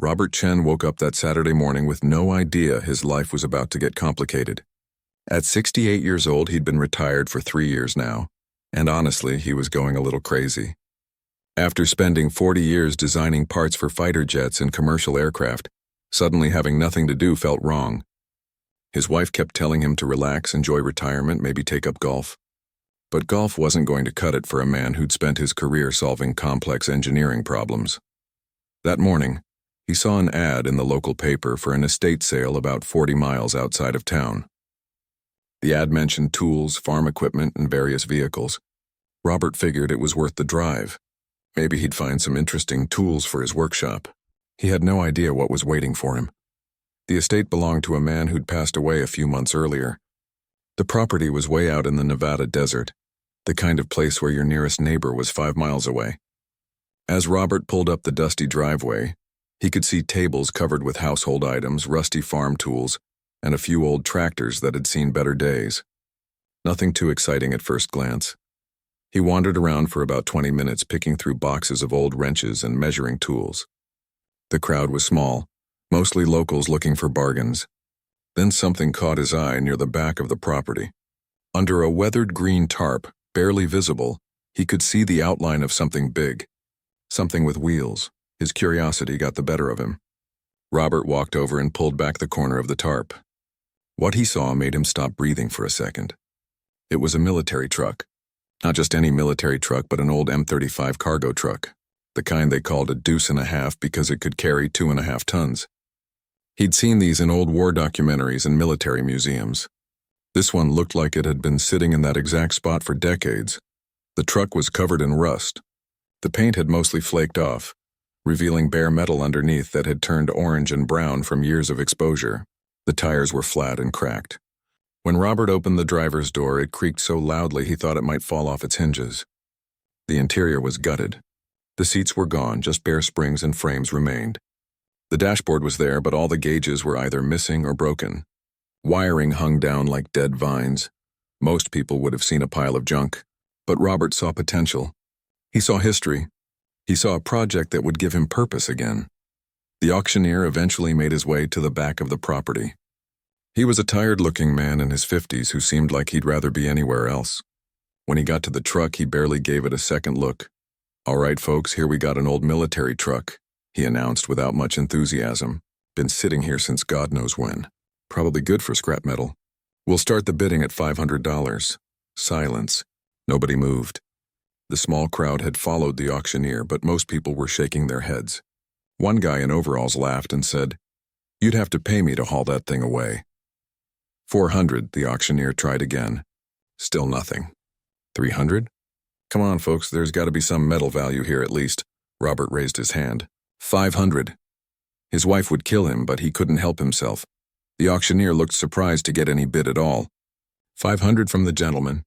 Robert Chen woke up that Saturday morning with no idea his life was about to get complicated. At 68 years old, he'd been retired for 3 years now, and honestly, he was going a little crazy. After spending 40 years designing parts for fighter jets and commercial aircraft, suddenly having nothing to do felt wrong. His wife kept telling him to relax, enjoy retirement, maybe take up golf. But golf wasn't going to cut it for a man who'd spent his career solving complex engineering problems. That morning, he saw an ad in the local paper for an estate sale about 40 miles outside of town. The ad mentioned tools, farm equipment, and various vehicles. Robert figured it was worth the drive. Maybe he'd find some interesting tools for his workshop. He had no idea what was waiting for him. The estate belonged to a man who'd passed away a few months earlier. The property was way out in the Nevada desert, the kind of place where your nearest neighbor was 5 miles away. As Robert pulled up the dusty driveway, he could see tables covered with household items, rusty farm tools, and a few old tractors that had seen better days. Nothing too exciting at first glance. He wandered around for about 20 minutes picking through boxes of old wrenches and measuring tools. The crowd was small, mostly locals looking for bargains. Then something caught his eye near the back of the property. Under a weathered green tarp, barely visible, he could see the outline of something big. Something with wheels. His curiosity got the better of him. Robert walked over and pulled back the corner of the tarp. What he saw made him stop breathing for a second. It was a military truck. Not just any military truck, but an old M35 cargo truck. The kind they called a deuce and a half because it could carry 2.5 tons. He'd seen these in old war documentaries and military museums. This one looked like it had been sitting in that exact spot for decades. The truck was covered in rust. The paint had mostly flaked off, revealing bare metal underneath that had turned orange and brown from years of exposure. The tires were flat and cracked. When Robert opened the driver's door, it creaked so loudly he thought it might fall off its hinges. The interior was gutted. The seats were gone, just bare springs and frames remained. The dashboard was there, but all the gauges were either missing or broken. Wiring hung down like dead vines. Most people would have seen a pile of junk, but Robert saw potential. He saw history. He saw a project that would give him purpose again. The auctioneer eventually made his way to the back of the property. He was a tired-looking man in his 50s who seemed like he'd rather be anywhere else. When he got to the truck, he barely gave it a second look. "All right, folks, here we got an old military truck," he announced without much enthusiasm. "Been sitting here since God knows when. Probably good for scrap metal. We'll start the bidding at $500. Silence. Nobody moved. The small crowd had followed the auctioneer, but most people were shaking their heads. One guy in overalls laughed and said, "You'd have to pay me to haul that thing away." 400, the auctioneer tried again. Still nothing. 300? "Come on, folks, there's got to be some metal value here at least." Robert raised his hand. 500. His wife would kill him, but he couldn't help himself. The auctioneer looked surprised to get any bid at all. 500 from the gentleman.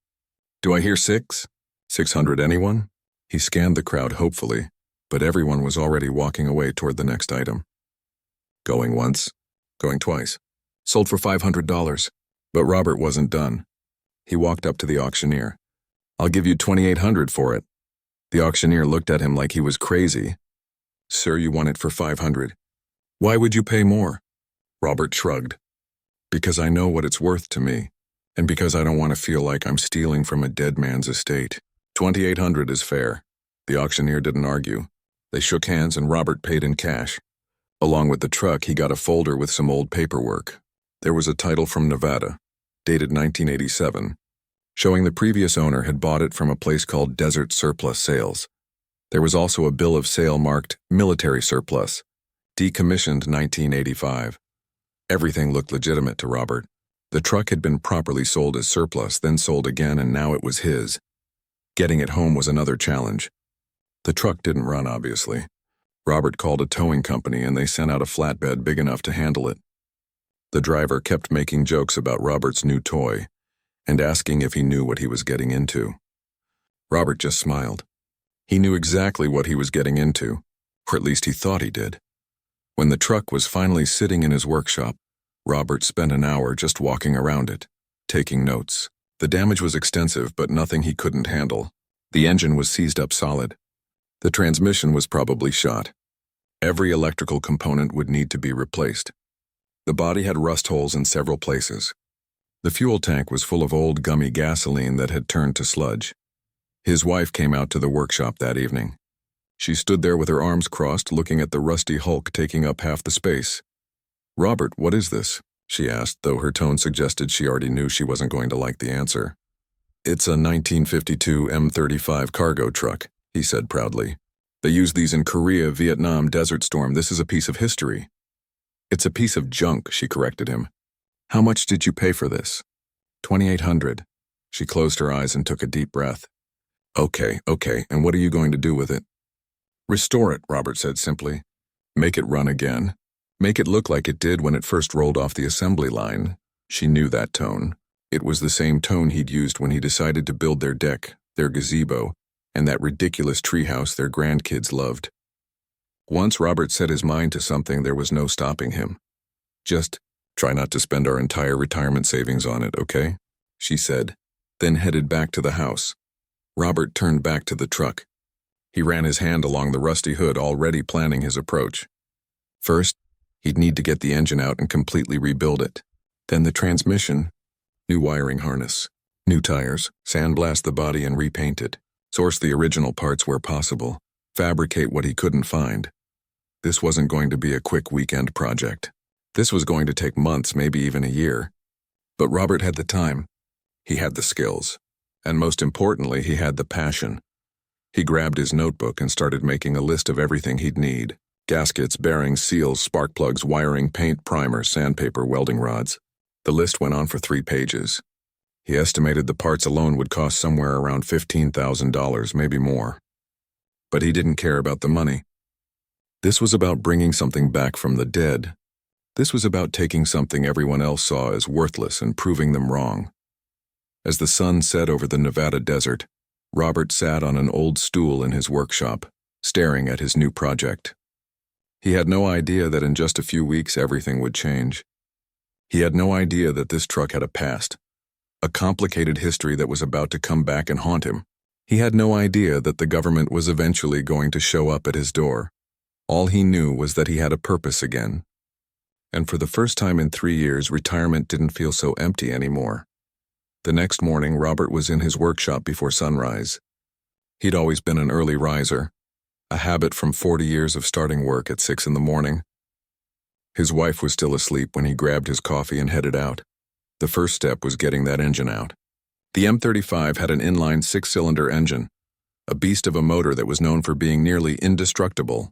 "Do I hear 6? 600 anyone?" He scanned the crowd hopefully, but everyone was already walking away toward the next item. Going once, going twice. "Sold for $500. But Robert wasn't done. He walked up to the auctioneer. "I'll give you $2,800 for it." The auctioneer looked at him like he was crazy. "Sir, you want it for $500. Why would you pay more?" Robert shrugged. "Because I know what it's worth to me, and because I don't want to feel like I'm stealing from a dead man's estate. $2,800 is fair." The auctioneer didn't argue. They shook hands and Robert paid in cash. Along with the truck, he got a folder with some old paperwork. There was a title from Nevada, dated 1987, showing the previous owner had bought it from a place called Desert Surplus Sales. There was also a bill of sale marked Military Surplus, decommissioned 1985. Everything looked legitimate to Robert. The truck had been properly sold as surplus, then sold again, and now it was his. Getting it home was another challenge. The truck didn't run, obviously. Robert called a towing company and they sent out a flatbed big enough to handle it. The driver kept making jokes about Robert's new toy and asking if he knew what he was getting into. Robert just smiled. He knew exactly what he was getting into, or at least he thought he did. When the truck was finally sitting in his workshop, Robert spent an hour just walking around it, taking notes. The damage was extensive, but nothing he couldn't handle. The engine was seized up solid. The transmission was probably shot. Every electrical component would need to be replaced. The body had rust holes in several places. The fuel tank was full of old gummy gasoline that had turned to sludge. His wife came out to the workshop that evening. She stood there with her arms crossed, looking at the rusty hulk taking up half the space. "Robert, what is this?" she asked, though her tone suggested she already knew she wasn't going to like the answer. "It's a 1952 M35 cargo truck," he said proudly. "They used these in Korea, Vietnam, Desert Storm. This is a piece of history." "It's a piece of junk," she corrected him. "How much did you pay for this?" $2,800. She closed her eyes and took a deep breath. Okay, and what are you going to do with it?" "Restore it," Robert said simply. "Make it run again. Make it look like it did when it first rolled off the assembly line." She knew that tone. It was the same tone he'd used when he decided to build their deck, their gazebo, and that ridiculous treehouse their grandkids loved. Once Robert set his mind to something, there was no stopping him. "Just try not to spend our entire retirement savings on it, okay?" she said, then headed back to the house. Robert turned back to the truck. He ran his hand along the rusty hood, already planning his approach. First, he'd need to get the engine out and completely rebuild it. Then the transmission, new wiring harness, new tires, sandblast the body and repaint it, source the original parts where possible, fabricate what he couldn't find. This wasn't going to be a quick weekend project. This was going to take months, maybe even a year. But Robert had the time. He had the skills. And most importantly, he had the passion. He grabbed his notebook and started making a list of everything he'd need. Gaskets, bearings, seals, spark plugs, wiring, paint, primer, sandpaper, welding rods. The list went on for 3 pages. He estimated the parts alone would cost somewhere around $15,000, maybe more. But he didn't care about the money. This was about bringing something back from the dead. This was about taking something everyone else saw as worthless and proving them wrong. As the sun set over the Nevada desert, Robert sat on an old stool in his workshop, staring at his new project. He had no idea that in just a few weeks everything would change. He had no idea that this truck had a past, a complicated history that was about to come back and haunt him. He had no idea that the government was eventually going to show up at his door. All he knew was that he had a purpose again. And for the first time in 3 years, retirement didn't feel so empty anymore. The next morning, Robert was in his workshop before sunrise. He'd always been an early riser, a habit from 40 years of starting work at 6 in the morning. His wife was still asleep when he grabbed his coffee and headed out. The first step was getting that engine out. The M35 had an inline 6-cylinder engine, a beast of a motor that was known for being nearly indestructible.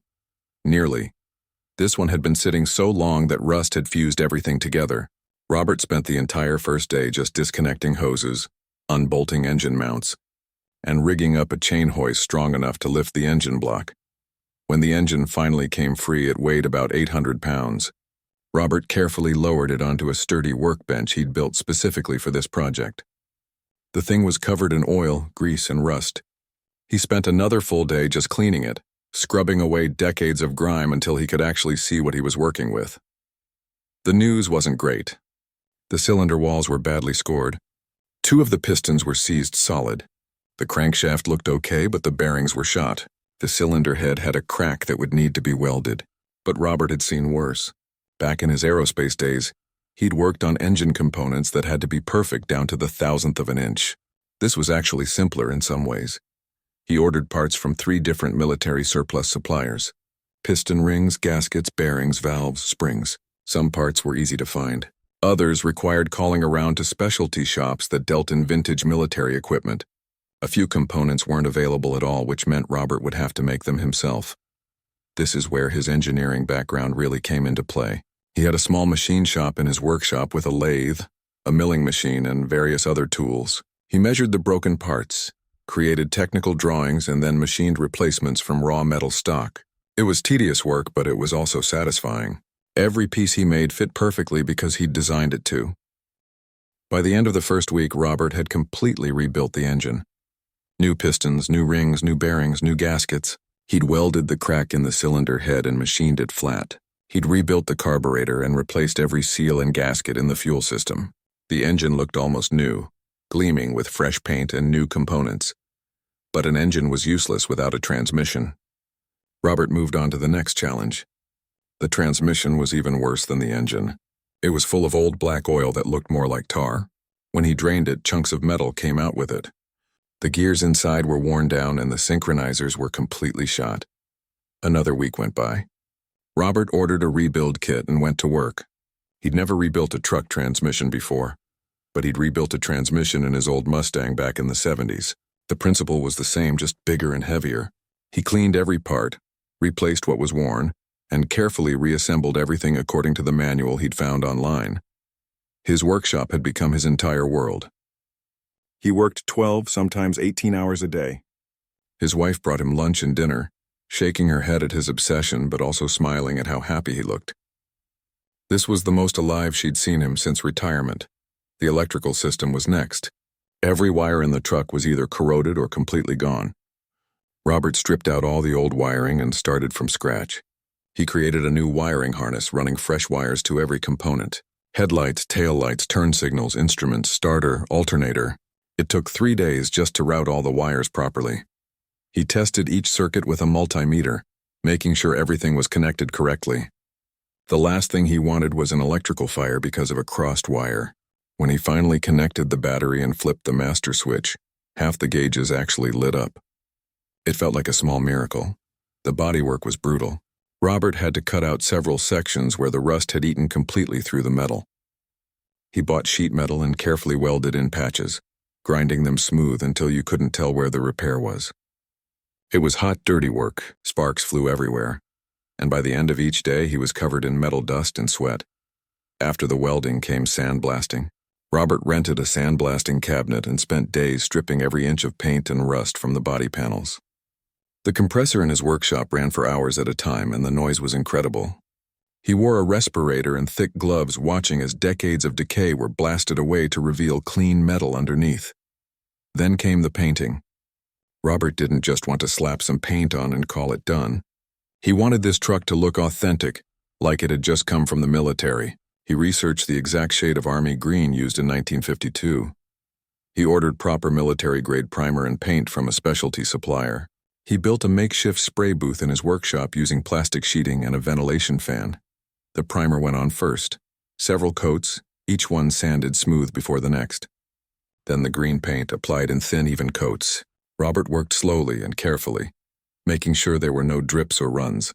Nearly. This one had been sitting so long that rust had fused everything together. Robert spent the entire first day just disconnecting hoses, unbolting engine mounts, and rigging up a chain hoist strong enough to lift the engine block. When the engine finally came free, it weighed about 800 pounds. Robert carefully lowered it onto a sturdy workbench he'd built specifically for this project. The thing was covered in oil, grease, and rust. He spent another full day just cleaning it, scrubbing away decades of grime until he could actually see what he was working with. The news wasn't great. The cylinder walls were badly scored. 2 of the pistons were seized solid. The crankshaft looked okay, but the bearings were shot. The cylinder head had a crack that would need to be welded. But Robert had seen worse. Back in his aerospace days, he'd worked on engine components that had to be perfect down to the 1,000th of an inch. This was actually simpler in some ways. He ordered parts from 3 different military surplus suppliers. Piston rings, gaskets, bearings, valves, springs. Some parts were easy to find. Others required calling around to specialty shops that dealt in vintage military equipment. A few components weren't available at all, which meant Robert would have to make them himself. This is where his engineering background really came into play. He had a small machine shop in his workshop with a lathe, a milling machine, and various other tools. He measured the broken parts, created technical drawings, and then machined replacements from raw metal stock. It was tedious work, but it was also satisfying. Every piece he made fit perfectly because he'd designed it to. By the end of the first week, Robert had completely rebuilt the engine. New pistons, new rings, new bearings, new gaskets. He'd welded the crack in the cylinder head and machined it flat. He'd rebuilt the carburetor and replaced every seal and gasket in the fuel system. The engine looked almost new, gleaming with fresh paint and new components. But an engine was useless without a transmission. Robert moved on to the next challenge. The transmission was even worse than the engine. It was full of old black oil that looked more like tar. When he drained it, chunks of metal came out with it. The gears inside were worn down and the synchronizers were completely shot. Another week went by. Robert ordered a rebuild kit and went to work. He'd never rebuilt a truck transmission before, but he'd rebuilt a transmission in his old Mustang back in the 70s. The principle was the same, just bigger and heavier. He cleaned every part, replaced what was worn, and carefully reassembled everything according to the manual he'd found online. His workshop had become his entire world. He worked 12, sometimes 18 hours a day. His wife brought him lunch and dinner, shaking her head at his obsession but also smiling at how happy he looked. This was the most alive she'd seen him since retirement. The electrical system was next. Every wire in the truck was either corroded or completely gone. Robert stripped out all the old wiring and started from scratch. He created a new wiring harness running fresh wires to every component. Headlights, taillights, turn signals, instruments, starter, alternator. It took 3 days just to route all the wires properly. He tested each circuit with a multimeter, making sure everything was connected correctly. The last thing he wanted was an electrical fire because of a crossed wire. When he finally connected the battery and flipped the master switch, half the gauges actually lit up. It felt like a small miracle. The bodywork was brutal. Robert had to cut out several sections where the rust had eaten completely through the metal. He bought sheet metal and carefully welded in patches, grinding them smooth until you couldn't tell where the repair was. It was hot, dirty work. Sparks flew everywhere, and by the end of each day he was covered in metal dust and sweat. After the welding came sandblasting. Robert rented a sandblasting cabinet and spent days stripping every inch of paint and rust from the body panels. The compressor in his workshop ran for hours at a time, and the noise was incredible. He wore a respirator and thick gloves, watching as decades of decay were blasted away to reveal clean metal underneath. Then came the painting. Robert didn't just want to slap some paint on and call it done. He wanted this truck to look authentic, like it had just come from the military. He researched the exact shade of Army green used in 1952. He ordered proper military-grade primer and paint from a specialty supplier. He built a makeshift spray booth in his workshop using plastic sheeting and a ventilation fan. The primer went on first. Several coats, each one sanded smooth before the next. Then the green paint applied in thin, even coats. Robert worked slowly and carefully, making sure there were no drips or runs.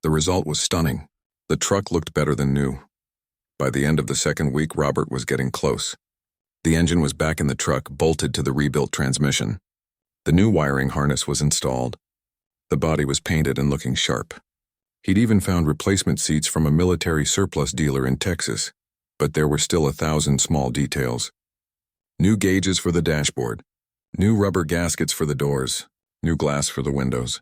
The result was stunning. The truck looked better than new. By the end of the second week, Robert was getting close. The engine was back in the truck, bolted to the rebuilt transmission. The new wiring harness was installed. The body was painted and looking sharp. He'd even found replacement seats from a military surplus dealer in Texas, but there were still 1,000 small details. New gauges for the dashboard, new rubber gaskets for the doors, new glass for the windows,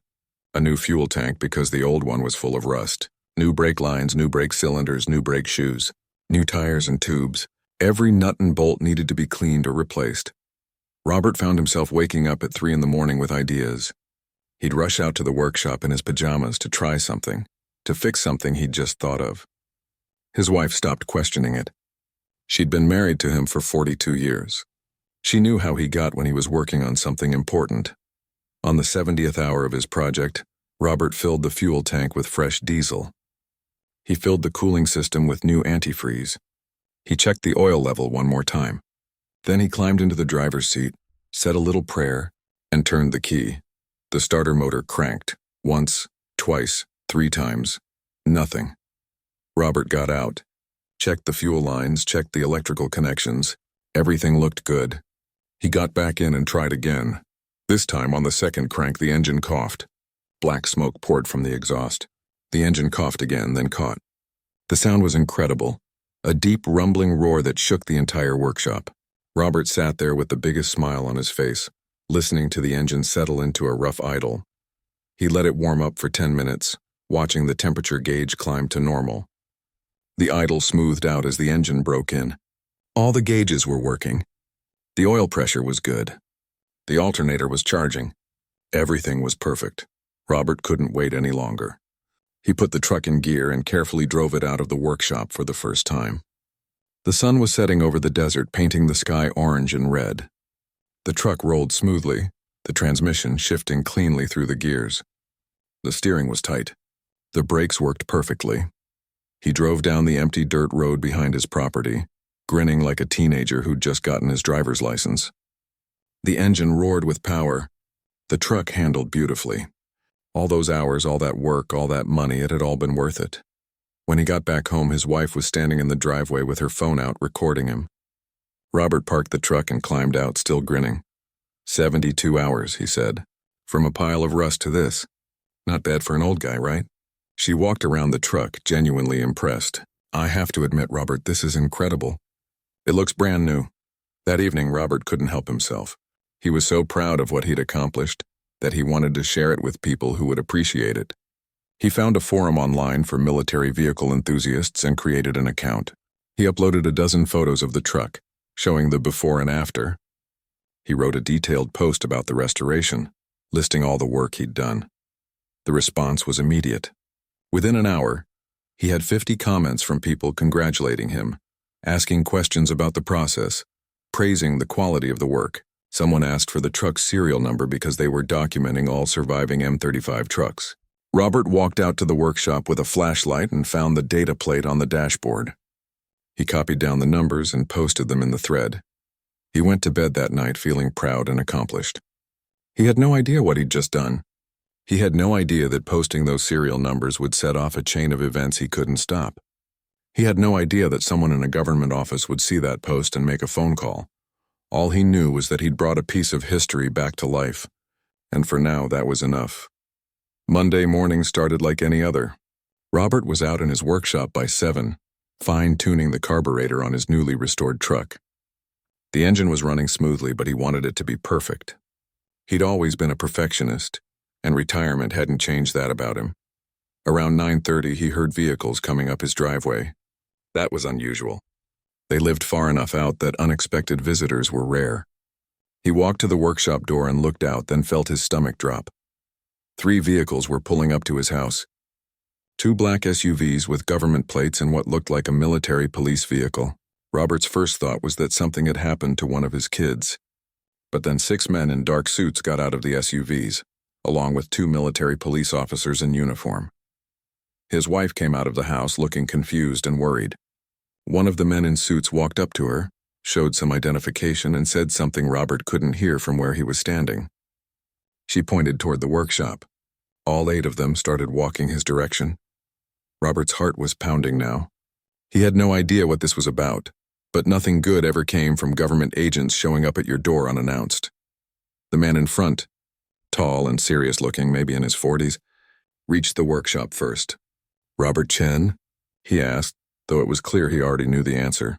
a new fuel tank because the old one was full of rust, new brake lines, new brake cylinders, new brake shoes, new tires and tubes. Every nut and bolt needed to be cleaned or replaced. Robert found himself waking up at 3 a.m. with ideas. He'd rush out to the workshop in his pajamas to try something, to fix something he'd just thought of. His wife stopped questioning it. She'd been married to him for 42 years. She knew how he got when he was working on something important. On the 70th hour of his project, Robert filled the fuel tank with fresh diesel. He filled the cooling system with new antifreeze. He checked the oil level one more time. Then he climbed into the driver's seat, said a little prayer, and turned the key. The starter motor cranked. Once, twice, 3 times. Nothing. Robert got out, checked the fuel lines, checked the electrical connections. Everything looked good. He got back in and tried again. This time, on the second crank, the engine coughed. Black smoke poured from the exhaust. The engine coughed again, then caught. The sound was incredible, a deep, rumbling roar that shook the entire workshop. Robert sat there with the biggest smile on his face, listening to the engine settle into a rough idle. He let it warm up for 10 minutes, watching the temperature gauge climb to normal. The idle smoothed out as the engine broke in. All the gauges were working. The oil pressure was good. The alternator was charging. Everything was perfect. Robert couldn't wait any longer. He put the truck in gear and carefully drove it out of the workshop for the first time. The sun was setting over the desert, painting the sky orange and red. The truck rolled smoothly, the transmission shifting cleanly through the gears. The steering was tight. The brakes worked perfectly. He drove down the empty dirt road behind his property, grinning like a teenager who'd just gotten his driver's license. The engine roared with power. The truck handled beautifully. All those hours, all that work, all that money, it had all been worth it. When he got back home, his wife was standing in the driveway with her phone out, recording him. Robert parked the truck and climbed out, still grinning. 72 hours, he said. From a pile of rust to this. Not bad for an old guy, right? She walked around the truck, genuinely impressed. I have to admit, Robert, this is incredible. It looks brand new. That evening, Robert couldn't help himself. He was so proud of what he'd accomplished that he wanted to share it with people who would appreciate it. He found a forum online for military vehicle enthusiasts and created an account. He uploaded a dozen photos of the truck, showing the before and after. He wrote a detailed post about the restoration, listing all the work he'd done. The response was immediate. Within an hour, he had 50 comments from people congratulating him, asking questions about the process, praising the quality of the work. Someone asked for the truck's serial number because they were documenting all surviving M35 trucks. Robert walked out to the workshop with a flashlight and found the data plate on the dashboard. He copied down the numbers and posted them in the thread. He went to bed that night feeling proud and accomplished. He had no idea what he'd just done. He had no idea that posting those serial numbers would set off a chain of events he couldn't stop. He had no idea that someone in a government office would see that post and make a phone call. All he knew was that he'd brought a piece of history back to life, and for now that was enough. Monday morning started like any other. Robert was out in his workshop by 7, fine-tuning the carburetor on his newly restored truck. The engine was running smoothly, but he wanted it to be perfect. He'd always been a perfectionist, and retirement hadn't changed that about him. Around 9:30, he heard vehicles coming up his driveway. That was unusual. They lived far enough out that unexpected visitors were rare. He walked to the workshop door and looked out, then felt his stomach drop. 3 vehicles were pulling up to his house. 2 black SUVs with government plates and what looked like a military police vehicle. Robert's first thought was that something had happened to one of his kids. But then 6 men in dark suits got out of the SUVs, along with 2 military police officers in uniform. His wife came out of the house looking confused and worried. One of the men in suits walked up to her, showed some identification, and said something Robert couldn't hear from where he was standing. She pointed toward the workshop. All 8 of them started walking his direction. Robert's heart was pounding now. He had no idea what this was about, but nothing good ever came from government agents showing up at your door unannounced. The man in front, tall and serious-looking, maybe in his 40s, reached the workshop first. "Robert Chen?" he asked, though it was clear he already knew the answer.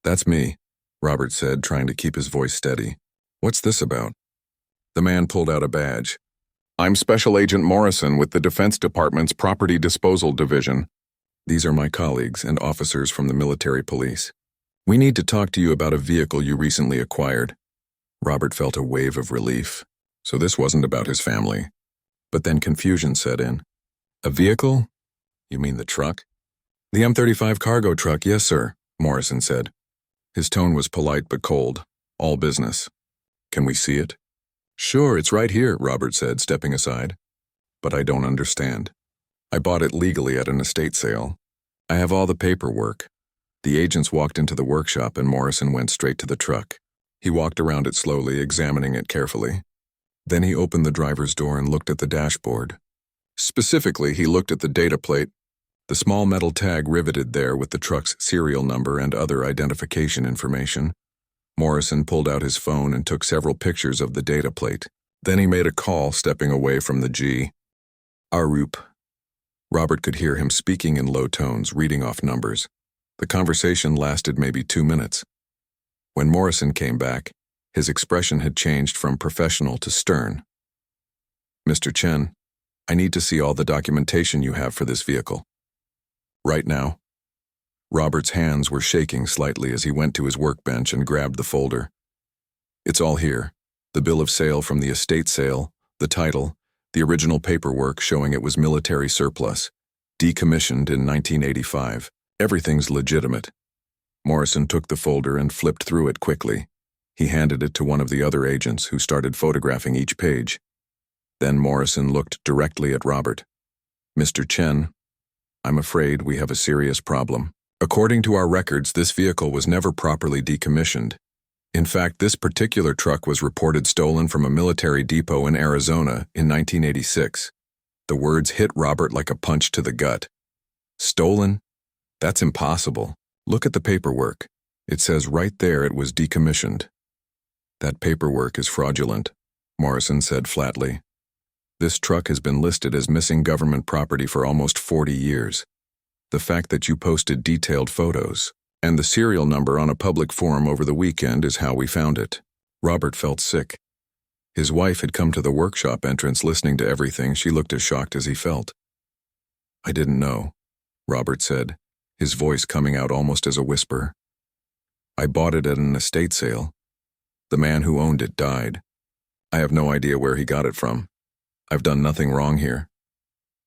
"That's me," Robert said, trying to keep his voice steady. "What's this about?" The man pulled out a badge. "I'm Special Agent Morrison with the Defense Department's Property Disposal Division. These are my colleagues and officers from the military police. We need to talk to you about a vehicle you recently acquired." Robert felt a wave of relief. So this wasn't about his family. But then confusion set in. "A vehicle? You mean the truck?" "The M35 cargo truck, yes, sir," Morrison said. His tone was polite but cold, all business. "Can we see it?" "Sure, it's right here," Robert said, stepping aside. "But I don't understand. I bought it legally at an estate sale. I have all the paperwork." The agents walked into the workshop and Morrison went straight to the truck. He walked around it slowly, examining it carefully. Then he opened the driver's door and looked at the dashboard. Specifically, he looked at the data plate, the small metal tag riveted there with the truck's serial number and other identification information. Morrison pulled out his phone and took several pictures of the data plate. Then he made a call, stepping away from the G. "Arup." Robert could hear him speaking in low tones, reading off numbers. The conversation lasted maybe 2 minutes. When Morrison came back, his expression had changed from professional to stern. "Mr. Chen, I need to see all the documentation you have for this vehicle." "Right now?" Robert's hands were shaking slightly as he went to his workbench and grabbed the folder. "It's all here. The bill of sale from the estate sale, the title, the original paperwork showing it was military surplus, decommissioned in 1985. Everything's legitimate." Morrison took the folder and flipped through it quickly. He handed it to one of the other agents, who started photographing each page. Then Morrison looked directly at Robert. "Mr. Chen, I'm afraid we have a serious problem. According to our records, this vehicle was never properly decommissioned. In fact, this particular truck was reported stolen from a military depot in Arizona in 1986. The words hit Robert like a punch to the gut. "Stolen? That's impossible. Look at the paperwork. It says right there it was decommissioned." "That paperwork is fraudulent," Morrison said flatly. "This truck has been listed as missing government property for almost 40 years. The fact that you posted detailed photos and the serial number on a public forum over the weekend is how we found it." Robert felt sick. His wife had come to the workshop entrance listening to everything. She looked as shocked as he felt. "I didn't know," Robert said, his voice coming out almost as a whisper. "I bought it at an estate sale. The man who owned it died. I have no idea where he got it from. I've done nothing wrong here."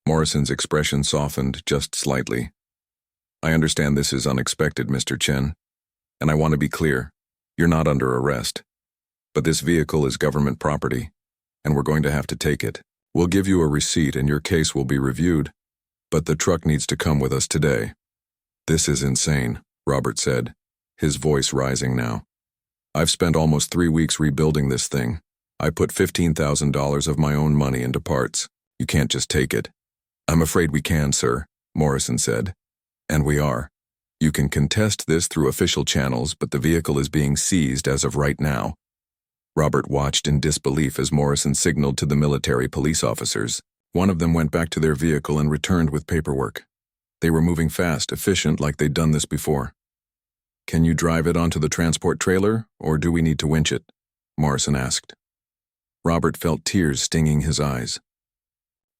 Morrison's expression softened just slightly. "I understand this is unexpected, Mr. Chen, and I want to be clear. You're not under arrest. But this vehicle is government property, and we're going to have to take it. We'll give you a receipt and your case will be reviewed, but the truck needs to come with us today." "This is insane," Robert said, his voice rising now. "I've spent almost 3 weeks rebuilding this thing. I put $15,000 of my own money into parts. You can't just take it." "I'm afraid we can, sir," Morrison said. "And we are. You can contest this through official channels, but the vehicle is being seized as of right now." Robert watched in disbelief as Morrison signaled to the military police officers. One of them went back to their vehicle and returned with paperwork. They were moving fast, efficient, like they'd done this before. "Can you drive it onto the transport trailer, or do we need to winch it?" Morrison asked. Robert felt tears stinging his eyes.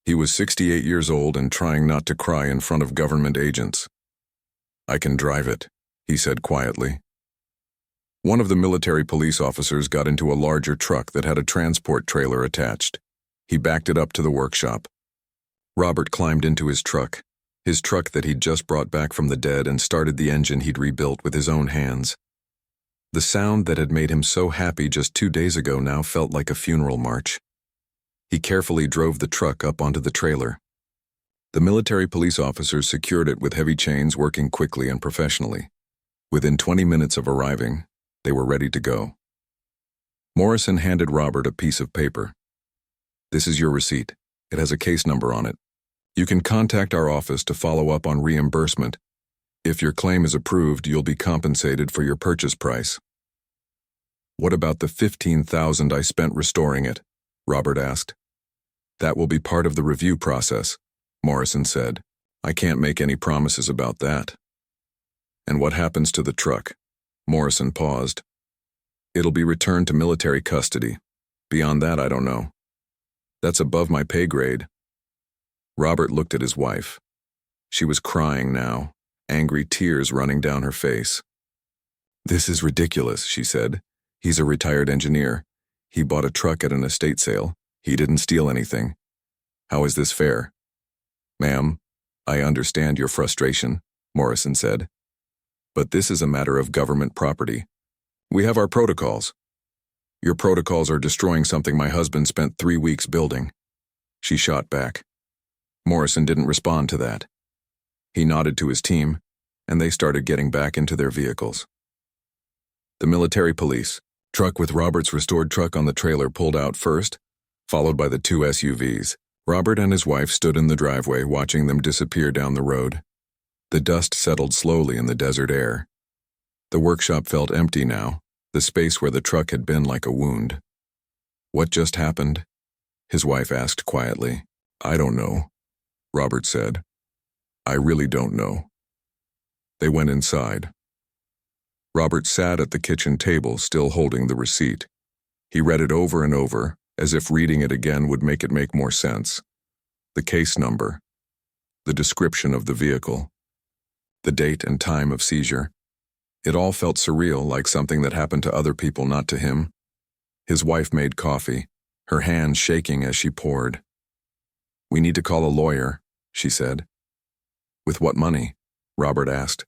He was 68 years old and trying not to cry in front of government agents. "I can drive it," he said quietly. One of the military police officers got into a larger truck that had a transport trailer attached. He backed it up to the workshop. Robert climbed into his truck that he'd just brought back from the dead, and started the engine he'd rebuilt with his own hands. The sound that had made him so happy just 2 days ago now felt like a funeral march. He carefully drove the truck up onto the trailer. The military police officers secured it with heavy chains, working quickly and professionally. Within 20 minutes of arriving, they were ready to go. Morrison handed Robert a piece of paper. "This is your receipt. It has a case number on it. You can contact our office to follow up on reimbursement. If your claim is approved, you'll be compensated for your purchase price." "What about the $15,000 I spent restoring it?" Robert asked. "That will be part of the review process," Morrison said. "I can't make any promises about that." "And what happens to the truck?" Morrison paused. "It'll be returned to military custody. Beyond that, I don't know. That's above my pay grade." Robert looked at his wife. She was crying now, angry tears running down her face. "This is ridiculous," she said. "He's a retired engineer. He bought a truck at an estate sale. He didn't steal anything. How is this fair?" "Ma'am, I understand your frustration," Morrison said. "But this is a matter of government property. We have our protocols. Your protocols are destroying something my husband spent 3 weeks building." She shot back. Morrison didn't respond to that. He nodded to his team, and they started getting back into their vehicles. The military police truck with Robert's restored truck on the trailer pulled out first, followed by the 2 SUVs. Robert and his wife stood in the driveway, watching them disappear down the road. The dust settled slowly in the desert air. The workshop felt empty now, the space where the truck had been like a wound. "What just happened?" his wife asked quietly. "I don't know," Robert said. "I really don't know." They went inside. Robert sat at the kitchen table, still holding the receipt. He read it over and over, as if reading it again would make it make more sense. The case number, the description of the vehicle, the date and time of seizure. It all felt surreal, like something that happened to other people, not to him. His wife made coffee, her hands shaking as she poured. "We need to call a lawyer," she said. "With what money?" Robert asked.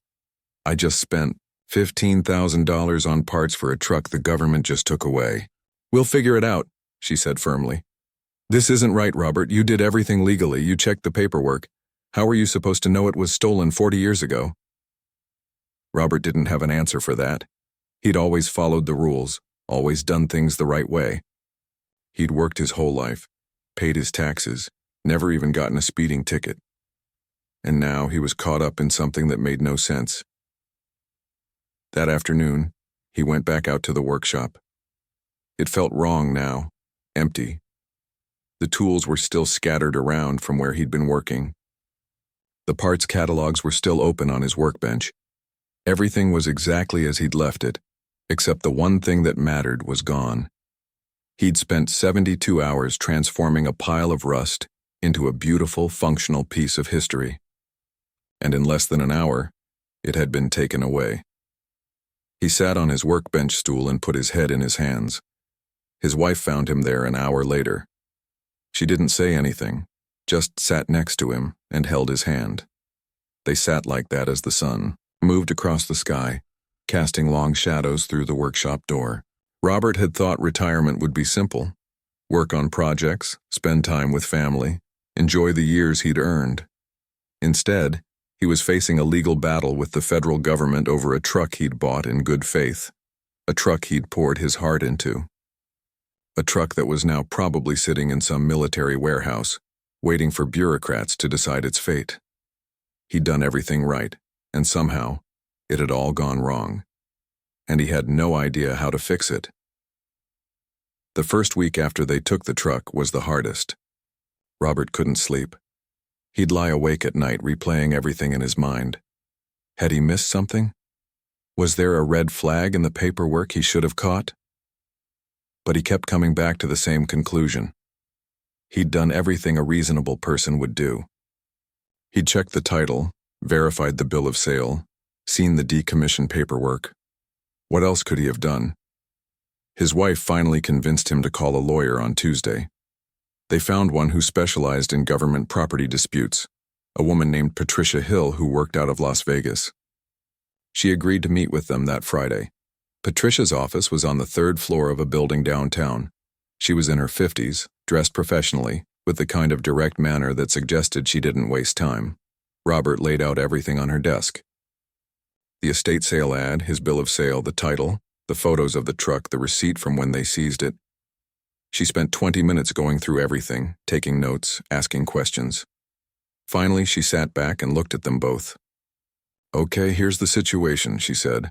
"I just spent $15,000 on parts for a truck the government just took away." "We'll figure it out," she said firmly. "This isn't right, Robert. You did everything legally. You checked the paperwork. How were you supposed to know it was stolen 40 years ago?" Robert didn't have an answer for that. He'd always followed the rules, always done things the right way. He'd worked his whole life, paid his taxes, never even gotten a speeding ticket. And now he was caught up in something that made no sense. That afternoon, he went back out to the workshop. It felt wrong now, empty. The tools were still scattered around from where he'd been working. The parts catalogs were still open on his workbench. Everything was exactly as he'd left it, except the one thing that mattered was gone. He'd spent 72 hours transforming a pile of rust into a beautiful, functional piece of history. And in less than an hour, it had been taken away. He sat on his workbench stool and put his head in his hands. His wife found him there an hour later. She didn't say anything, just sat next to him and held his hand. They sat like that as the sun moved across the sky, casting long shadows through the workshop door. Robert had thought retirement would be simple. Work on projects, spend time with family, enjoy the years he'd earned. Instead, he was facing a legal battle with the federal government over a truck he'd bought in good faith, a truck he'd poured his heart into. A truck that was now probably sitting in some military warehouse, waiting for bureaucrats to decide its fate. He'd done everything right, and somehow, it had all gone wrong. And he had no idea how to fix it. The first week after they took the truck was the hardest. Robert couldn't sleep. He'd lie awake at night replaying everything in his mind. Had he missed something? Was there a red flag in the paperwork he should have caught? But he kept coming back to the same conclusion. He'd done everything a reasonable person would do. He'd checked the title, verified the bill of sale, seen the decommissioned paperwork. What else could he have done? His wife finally convinced him to call a lawyer on Tuesday. They found one who specialized in government property disputes, a woman named Patricia Hill who worked out of Las Vegas. She agreed to meet with them that Friday. Patricia's office was on the third floor of a building downtown. She was in her 50s, dressed professionally, with the kind of direct manner that suggested she didn't waste time. Robert laid out everything on her desk. The estate sale ad, his bill of sale, the title, the photos of the truck, the receipt from when they seized it. She spent 20 minutes going through everything, taking notes, asking questions. Finally, she sat back and looked at them both. "Okay, here's the situation," she said.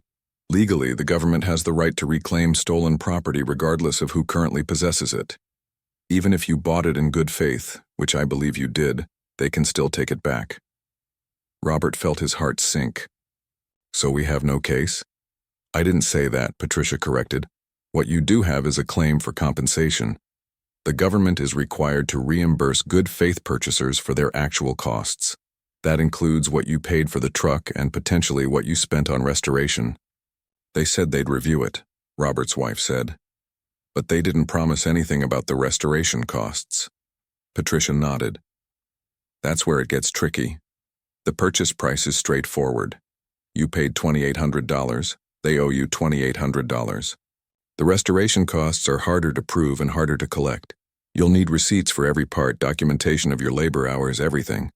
"Legally, the government has the right to reclaim stolen property regardless of who currently possesses it. Even if you bought it in good faith, which I believe you did, they can still take it back." Robert felt his heart sink. "So we have no case?" "I didn't say that," Patricia corrected. "What you do have is a claim for compensation. The government is required to reimburse good faith purchasers for their actual costs. That includes what you paid for the truck and potentially what you spent on restoration." "They said they'd review it," Robert's wife said. "But they didn't promise anything about the restoration costs." Patricia nodded. "That's where it gets tricky. The purchase price is straightforward. You paid $2,800. They owe you $2,800. The restoration costs are harder to prove and harder to collect. You'll need receipts for every part, documentation of your labor hours, everything."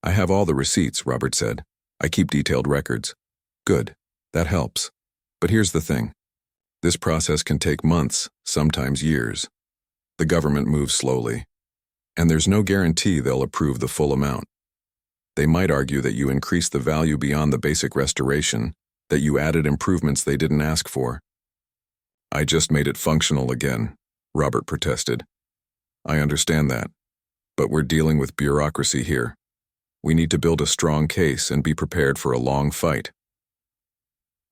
"I have all the receipts," Robert said. "I keep detailed records." "Good. That helps. But here's the thing. This process can take months, sometimes years. The government moves slowly. And there's no guarantee they'll approve the full amount. They might argue that you increased the value beyond the basic restoration, that you added improvements they didn't ask for." "I just made it functional again," Robert protested. "I understand that. But we're dealing with bureaucracy here. We need to build a strong case and be prepared for a long fight."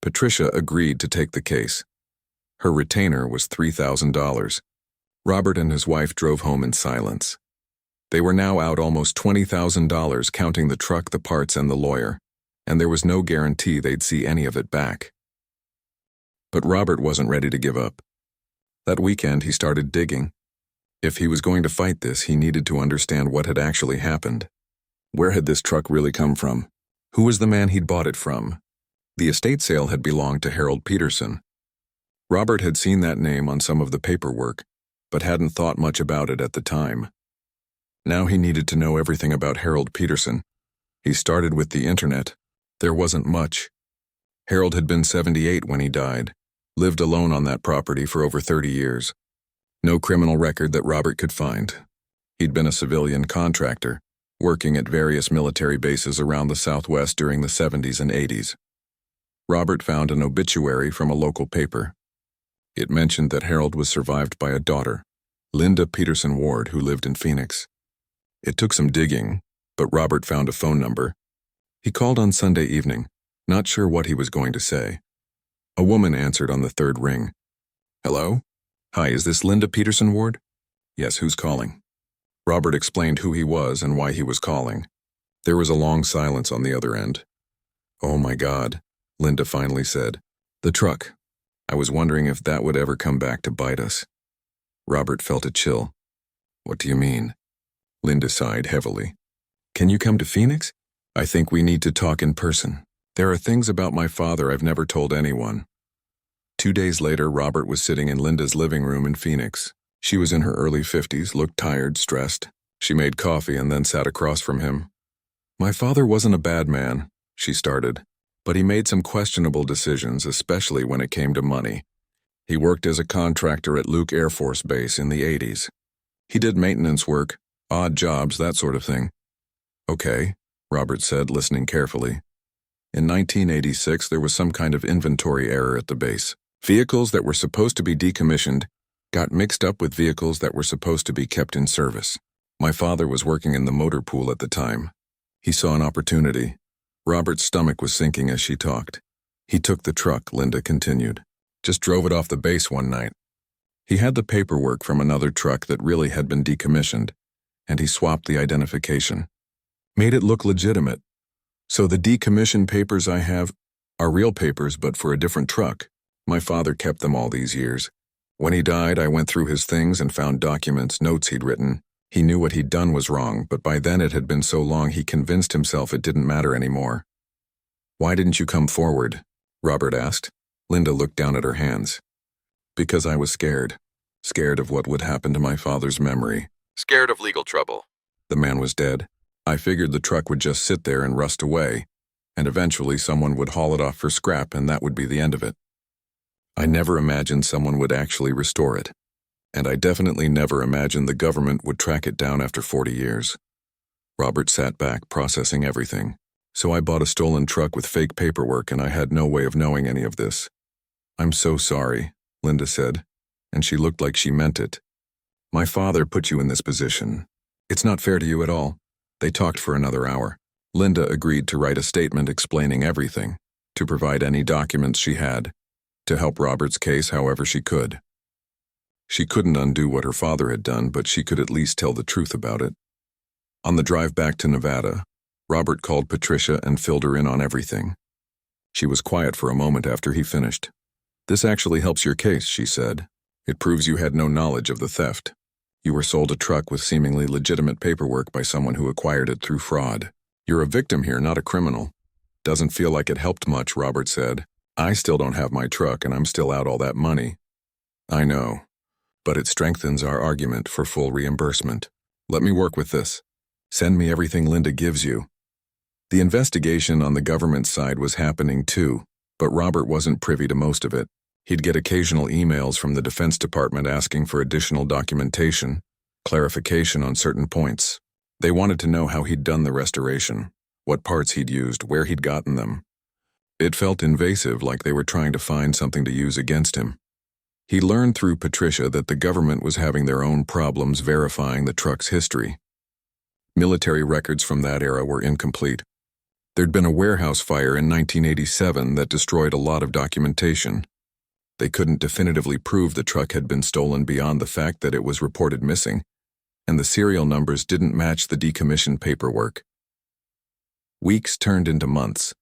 Patricia agreed to take the case. Her retainer was $3,000. Robert and his wife drove home in silence. They were now out almost $20,000 counting the truck, the parts, and the lawyer, and there was no guarantee they'd see any of it back. But Robert wasn't ready to give up. That weekend he started digging. If he was going to fight this, he needed to understand what had actually happened. Where had this truck really come from? Who was the man he'd bought it from? The estate sale had belonged to Harold Peterson. Robert had seen that name on some of the paperwork, but hadn't thought much about it at the time. Now he needed to know everything about Harold Peterson. He started with the internet. There wasn't much. Harold had been 78 when he died, lived alone on that property for over 30 years. No criminal record that Robert could find. He'd been a civilian contractor, working at various military bases around the Southwest during the 70s and 80s. Robert found an obituary from a local paper. It mentioned that Harold was survived by a daughter, Linda Peterson Ward, who lived in Phoenix. It took some digging, but Robert found a phone number. He called on Sunday evening, not sure what he was going to say. A woman answered on the third ring. "Hello? Hi, is this Linda Peterson Ward?" "Yes, who's calling?" Robert explained who he was and why he was calling. There was a long silence on the other end. "Oh my God," Linda finally said. "The truck. I was wondering if that would ever come back to bite us." Robert felt a chill. "What do you mean?" Linda sighed heavily. "Can you come to Phoenix? I think we need to talk in person. There are things about my father I've never told anyone." 2 days later, Robert was sitting in Linda's living room in Phoenix. She was in her early 50s, looked tired, stressed. She made coffee and then sat across from him. "My father wasn't a bad man," she started, "but he made some questionable decisions, especially when it came to money. He worked as a contractor at Luke Air Force Base in the 80s. He did maintenance work, odd jobs, that sort of thing." "Okay," Robert said, listening carefully. "In 1986, there was some kind of inventory error at the base. Vehicles that were supposed to be decommissioned got mixed up with vehicles that were supposed to be kept in service. My father was working in the motor pool at the time. He saw an opportunity." Robert's stomach was sinking as she talked. "He took the truck," Linda continued. "Just drove it off the base one night. He had the paperwork from another truck that really had been decommissioned, and he swapped the identification. Made it look legitimate. So the decommissioned papers I have are real papers, but for a different truck. My father kept them all these years. When he died, I went through his things and found documents, notes he'd written. He knew what he'd done was wrong, but by then it had been so long he convinced himself it didn't matter anymore." "Why didn't you come forward?" Robert asked. Linda looked down at her hands. "Because I was scared. Scared of what would happen to my father's memory. Scared of legal trouble. The man was dead. I figured the truck would just sit there and rust away, and eventually someone would haul it off for scrap and that would be the end of it. I never imagined someone would actually restore it. And I definitely never imagined the government would track it down after 40 years. Robert sat back, processing everything. "So I bought a stolen truck with fake paperwork and I had no way of knowing any of this." "I'm so sorry," Linda said, and she looked like she meant it. "My father put you in this position. It's not fair to you at all." They talked for another hour. Linda agreed to write a statement explaining everything, to provide any documents she had, to help Robert's case however she could. She couldn't undo what her father had done, but she could at least tell the truth about it. On the drive back to Nevada, Robert called Patricia and filled her in on everything. She was quiet for a moment after he finished. "This actually helps your case," she said. "It proves you had no knowledge of the theft. You were sold a truck with seemingly legitimate paperwork by someone who acquired it through fraud. You're a victim here, not a criminal." "Doesn't feel like it helped much," Robert said. "I still don't have my truck and I'm still out all that money." "I know, but it strengthens our argument for full reimbursement. Let me work with this. Send me everything Linda gives you." The investigation on the government side was happening too, but Robert wasn't privy to most of it. He'd get occasional emails from the Defense Department asking for additional documentation, clarification on certain points. They wanted to know how he'd done the restoration, what parts he'd used, where he'd gotten them. It felt invasive, like they were trying to find something to use against him. He learned through Patricia that the government was having their own problems verifying the truck's history. Military records from that era were incomplete. There'd been a warehouse fire in 1987 that destroyed a lot of documentation. They couldn't definitively prove the truck had been stolen beyond the fact that it was reported missing, and the serial numbers didn't match the decommissioned paperwork. Weeks turned into months.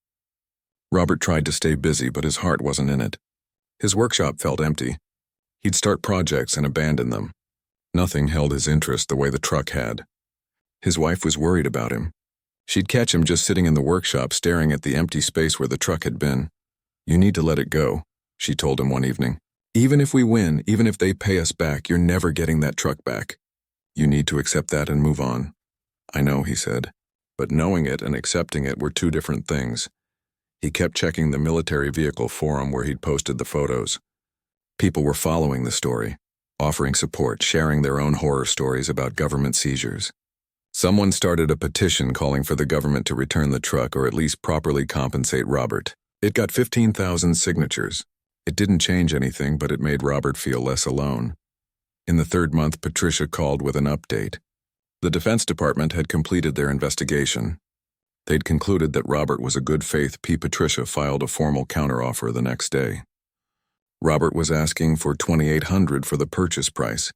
Robert tried to stay busy, but his heart wasn't in it. His workshop felt empty. He'd start projects and abandon them. Nothing held his interest the way the truck had. His wife was worried about him. She'd catch him just sitting in the workshop staring at the empty space where the truck had been. "You need to let it go," she told him one evening. Even if we win, even if they pay us back, you're never getting that truck back. You need to accept that and move on. I know, he said, but knowing it and accepting it were two different things. He kept checking the military vehicle forum where he'd posted the photos. People were following the story, offering support, sharing their own horror stories about government seizures. Someone started a petition calling for the government to return the truck or at least properly compensate Robert. It got 15,000 signatures. It didn't change anything, but it made Robert feel less alone. In the third month, Patricia called with an update. The Defense Department had completed their investigation. They'd concluded that Robert was a good faith. Patricia filed a formal counteroffer the next day. Robert was asking for $2,800 for the purchase price,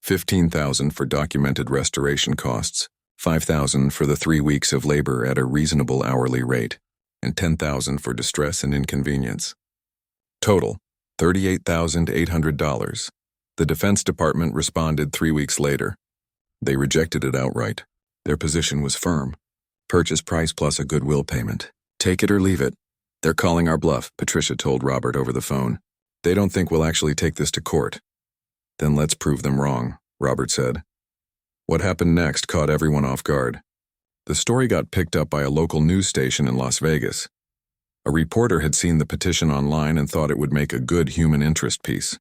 $15,000 for documented restoration costs, $5,000 for the 3 weeks of labor at a reasonable hourly rate, and $10,000 for distress and inconvenience. Total, $38,800. The Defense Department responded 3 weeks later. They rejected it outright. Their position was firm. Purchase price plus a goodwill payment. Take it or leave it. They're calling our bluff, Patricia told Robert over the phone. They don't think we'll actually take this to court. Then let's prove them wrong, Robert said. What happened next caught everyone off guard. The story got picked up by a local news station in Las Vegas. A reporter had seen the petition online and thought it would make a good human interest piece.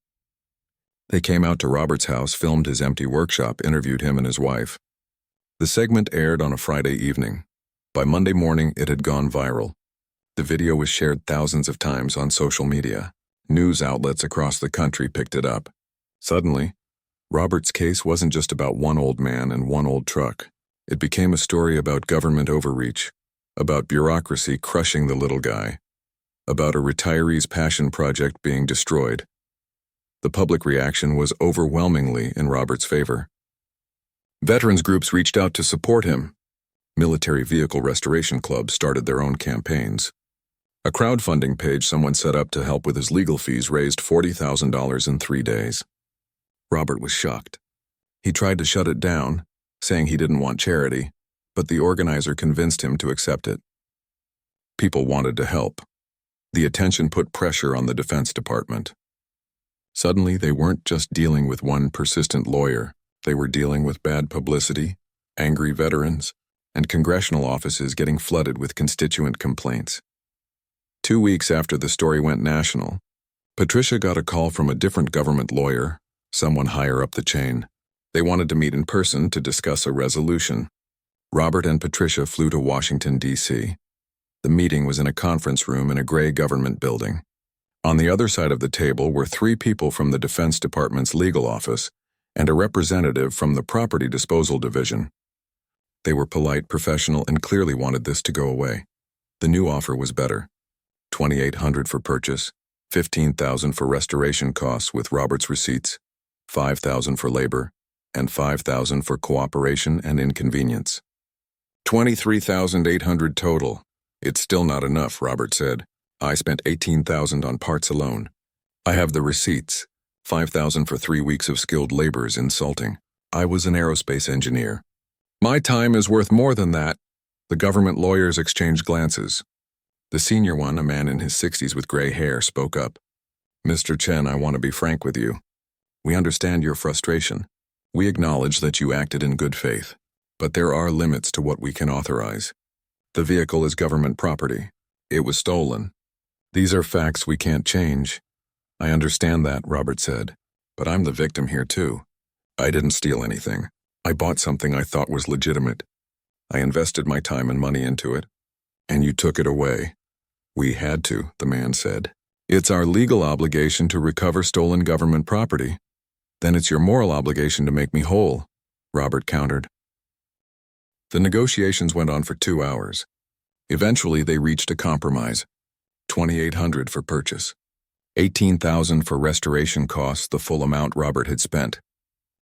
They came out to Robert's house, filmed his empty workshop, interviewed him and his wife. The segment aired on a Friday evening. By Monday morning, it had gone viral. The video was shared thousands of times on social media. News outlets across the country picked it up. Suddenly, Robert's case wasn't just about one old man and one old truck. It became a story about government overreach, about bureaucracy crushing the little guy, about a retiree's passion project being destroyed. The public reaction was overwhelmingly in Robert's favor. Veterans groups reached out to support him. Military vehicle restoration clubs started their own campaigns. A crowdfunding page someone set up to help with his legal fees raised $40,000 in 3 days. Robert was shocked. He tried to shut it down, saying he didn't want charity, but the organizer convinced him to accept it. People wanted to help. The attention put pressure on the Defense Department. Suddenly, they weren't just dealing with one persistent lawyer. They were dealing with bad publicity, angry veterans, and congressional offices getting flooded with constituent complaints. 2 weeks after the story went national, Patricia got a call from a different government lawyer, someone higher up the chain. They wanted to meet in person to discuss a resolution. Robert and Patricia flew to Washington, D.C. The meeting was in a conference room in a gray government building. On the other side of the table were 3 people from the Defense Department's legal office and a representative from the Property Disposal Division. They were polite, professional, and clearly wanted this to go away. The new offer was better. $2,800 for purchase, $15,000 for restoration costs with Robert's receipts, $5,000 for labor, and $5,000 for cooperation and inconvenience. $23,800 total. It's still not enough, Robert said. I spent $18,000 on parts alone. I have the receipts. $5,000 for 3 weeks of skilled labor is insulting. I was an aerospace engineer. My time is worth more than that. The government lawyers exchanged glances. The senior one, a man in his 60s with gray hair, spoke up. Mr. Chen, I want to be frank with you. We understand your frustration. We acknowledge that you acted in good faith. But there are limits to what we can authorize. The vehicle is government property. It was stolen. These are facts we can't change. I understand that, Robert said. But I'm the victim here too. I didn't steal anything. I bought something I thought was legitimate. I invested my time and money into it. And you took it away. We had to, the man said. It's our legal obligation to recover stolen government property. Then it's your moral obligation to make me whole, Robert countered. The negotiations went on for 2 hours. Eventually, they reached a compromise. $2,800 for purchase. $18,000 for restoration costs, the full amount Robert had spent.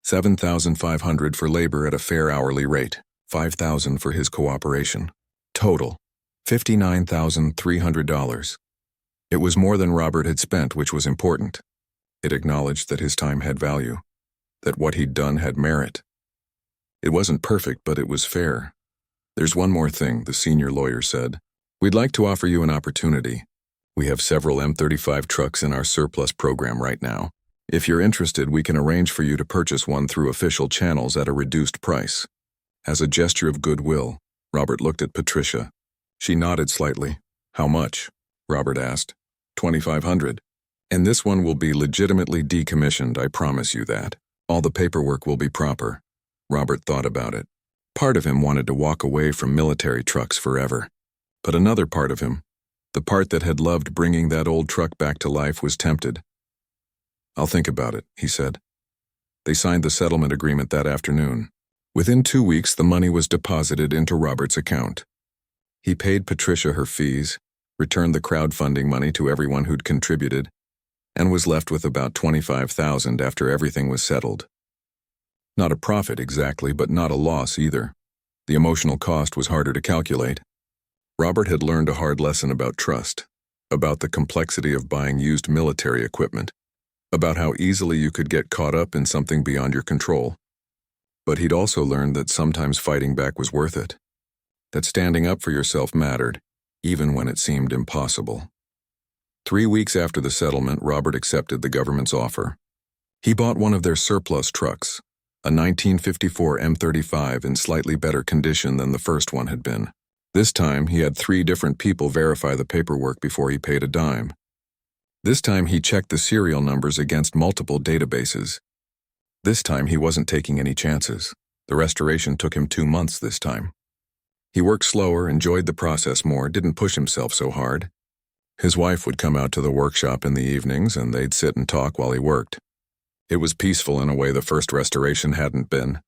$7,500 for labor at a fair hourly rate. $5,000 for his cooperation. Total, $59,300. It was more than Robert had spent, which was important. It acknowledged that his time had value, that what he'd done had merit. It wasn't perfect, but it was fair. There's one more thing, the senior lawyer said. We'd like to offer you an opportunity. We have several M35 trucks in our surplus program right now. If you're interested, we can arrange for you to purchase one through official channels at a reduced price." As a gesture of goodwill, Robert looked at Patricia. She nodded slightly. "How much?" Robert asked. $2,500. "And this one will be legitimately decommissioned, I promise you that. All the paperwork will be proper." Robert thought about it. Part of him wanted to walk away from military trucks forever. But another part of him, the part that had loved bringing that old truck back to life, was tempted. "I'll think about it," he said. They signed the settlement agreement that afternoon. Within 2 weeks, the money was deposited into Robert's account. He paid Patricia her fees, returned the crowdfunding money to everyone who'd contributed, and was left with about $25,000 after everything was settled. Not a profit exactly, but not a loss either. The emotional cost was harder to calculate. Robert had learned a hard lesson about trust, about the complexity of buying used military equipment, about how easily you could get caught up in something beyond your control. But he'd also learned that sometimes fighting back was worth it, that standing up for yourself mattered, even when it seemed impossible. 3 weeks after the settlement, Robert accepted the government's offer. He bought one of their surplus trucks, a 1954 M35 in slightly better condition than the first one had been. This time, he had 3 different people verify the paperwork before he paid a dime. This time, he checked the serial numbers against multiple databases. This time, he wasn't taking any chances. The restoration took him 2 months this time. He worked slower, enjoyed the process more, didn't push himself so hard. His wife would come out to the workshop in the evenings, and they'd sit and talk while he worked. It was peaceful in a way the first restoration hadn't been.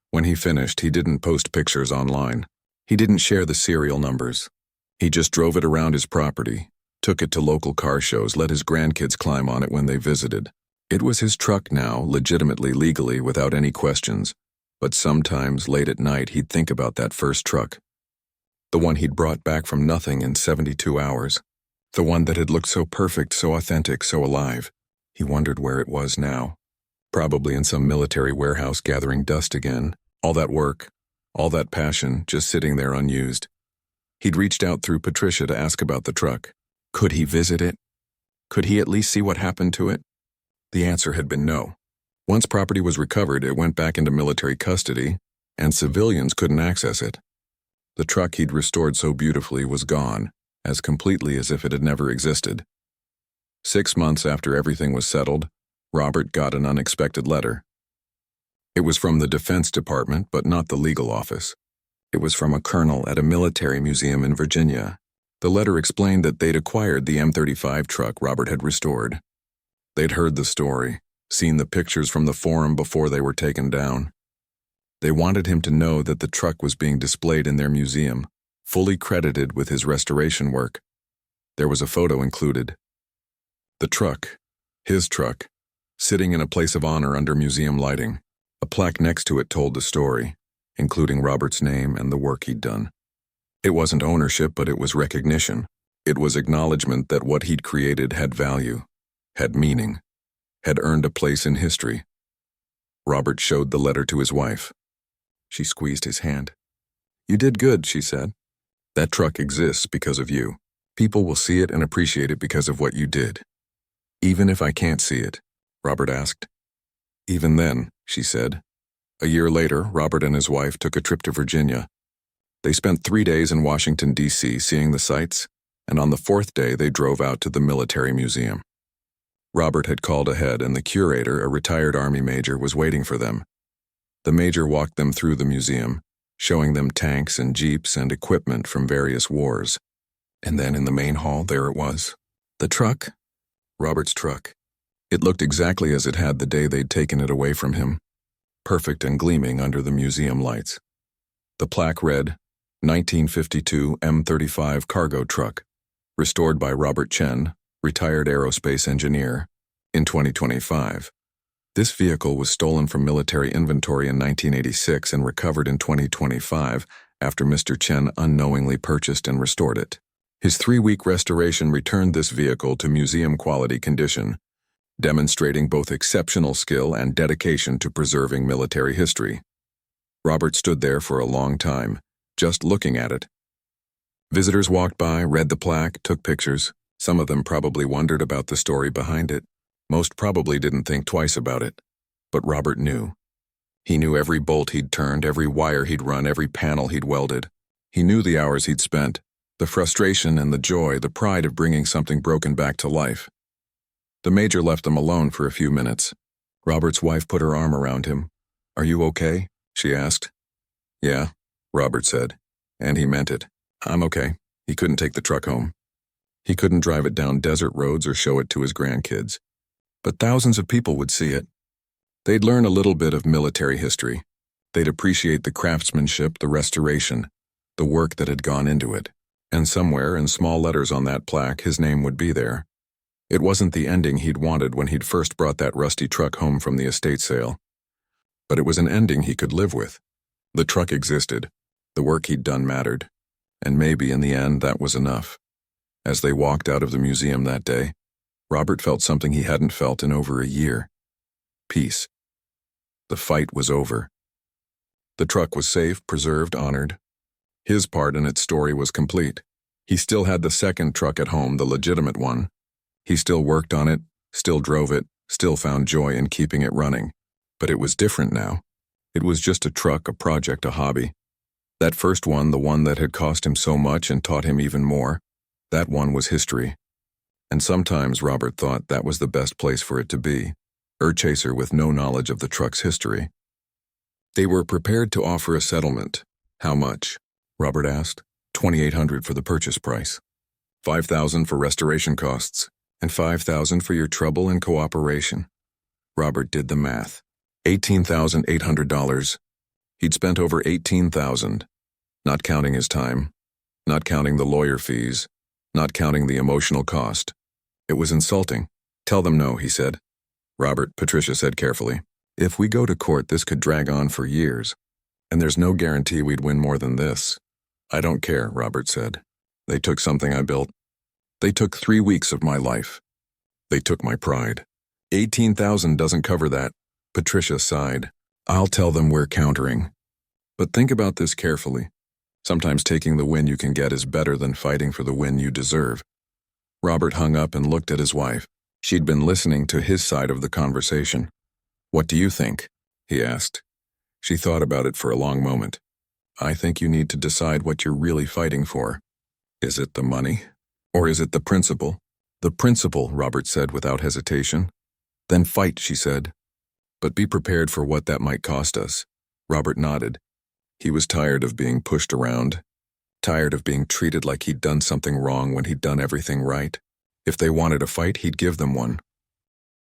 When he finished, he didn't post pictures online. He didn't share the serial numbers. He just drove it around his property, took it to local car shows, let his grandkids climb on it when they visited. It was his truck now, legitimately, legally, without any questions. But sometimes, late at night, he'd think about that first truck. The one he'd brought back from nothing in 72 hours. The one that had looked so perfect, so authentic, so alive. He wondered where it was now. Probably in some military warehouse gathering dust again. All that work, all that passion, just sitting there unused. He'd reached out through Patricia to ask about the truck. Could he visit it? Could he at least see what happened to it? The answer had been no. Once property was recovered, it went back into military custody, and civilians couldn't access it. The truck he'd restored so beautifully was gone, as completely as if it had never existed. 6 months after everything was settled, Robert got an unexpected letter. It was from the Defense Department, but not the legal office. It was from a colonel at a military museum in Virginia. The letter explained that they'd acquired the M35 truck Robert had restored. They'd heard the story, seen the pictures from the forum before they were taken down. They wanted him to know that the truck was being displayed in their museum, fully credited with his restoration work. There was a photo included. The truck, his truck, sitting in a place of honor under museum lighting. A plaque next to it told the story, including Robert's name and the work he'd done. It wasn't ownership, but it was recognition. It was acknowledgement that what he'd created had value, had meaning, had earned a place in history. Robert showed the letter to his wife. She squeezed his hand. "You did good," she said. "That truck exists because of you. People will see it and appreciate it because of what you did." "Even if I can't see it?" Robert asked. "Even then," she said. A year later, Robert and his wife took a trip to Virginia. They spent 3 days in Washington, D.C. seeing the sights, and on the 4th day they drove out to the military museum. Robert had called ahead, and the curator, a retired Army major, was waiting for them. The major walked them through the museum, showing them tanks and jeeps and equipment from various wars. And then in the main hall, there it was. The truck? Robert's truck. It looked exactly as it had the day they'd taken it away from him, perfect and gleaming under the museum lights. The plaque read, 1952 M35 cargo truck, restored by Robert Chen, retired aerospace engineer, in 2025. This vehicle was stolen from military inventory in 1986 and recovered in 2025 after Mr. Chen unknowingly purchased and restored it. His 3-week restoration returned this vehicle to museum-quality condition, demonstrating both exceptional skill and dedication to preserving military history. Robert stood there for a long time, just looking at it. Visitors walked by, read the plaque, took pictures. Some of them probably wondered about the story behind it. Most probably didn't think twice about it. But Robert knew. He knew every bolt he'd turned, every wire he'd run, every panel he'd welded. He knew the hours he'd spent, the frustration and the joy, the pride of bringing something broken back to life. The major left them alone for a few minutes. Robert's wife put her arm around him. "Are you okay?" she asked. "Yeah," Robert said, and he meant it. "I'm okay." He couldn't take the truck home. He couldn't drive it down desert roads or show it to his grandkids. But thousands of people would see it. They'd learn a little bit of military history. They'd appreciate the craftsmanship, the restoration, the work that had gone into it. And somewhere, in small letters on that plaque, his name would be there. It wasn't the ending he'd wanted when he'd first brought that rusty truck home from the estate sale. But it was an ending he could live with. The truck existed. The work he'd done mattered. And maybe, in the end, that was enough. As they walked out of the museum that day, Robert felt something he hadn't felt in over a year. Peace. The fight was over. The truck was safe, preserved, honored. His part in its story was complete. He still had the second truck at home, the legitimate one. He still worked on it, still drove it, still found joy in keeping it running. But it was different now. It was just a truck, a project, a hobby. That first one, the one that had cost him so much and taught him even more, that one was history. And sometimes Robert thought that was the best place for it to be, Chaser with no knowledge of the truck's history. They were prepared to offer a settlement. How much? Robert asked. $2,800 for the purchase price. $5,000 for restoration costs, and $5,000 for your trouble and cooperation. Robert did the math. $18,800. He'd spent over $18,000, not counting his time, not counting the lawyer fees, not counting the emotional cost. It was insulting. "Tell them no," he said. "Robert," Patricia said carefully, "if we go to court, this could drag on for years, and there's no guarantee we'd win more than this." "I don't care," Robert said. "They took something I built. They took 3 weeks of my life. They took my pride. $18,000 doesn't cover that." Patricia sighed. "I'll tell them we're countering. But think about this carefully. Sometimes taking the win you can get is better than fighting for the win you deserve." Robert hung up and looked at his wife. She'd been listening to his side of the conversation. "What do you think?" he asked. She thought about it for a long moment. "I think you need to decide what you're really fighting for. Is it the money? Or is it the principle?" "The principle," Robert said without hesitation. "Then fight," she said. "But be prepared for what that might cost us." Robert nodded. He was tired of being pushed around, tired of being treated like he'd done something wrong when he'd done everything right. If they wanted a fight, he'd give them one.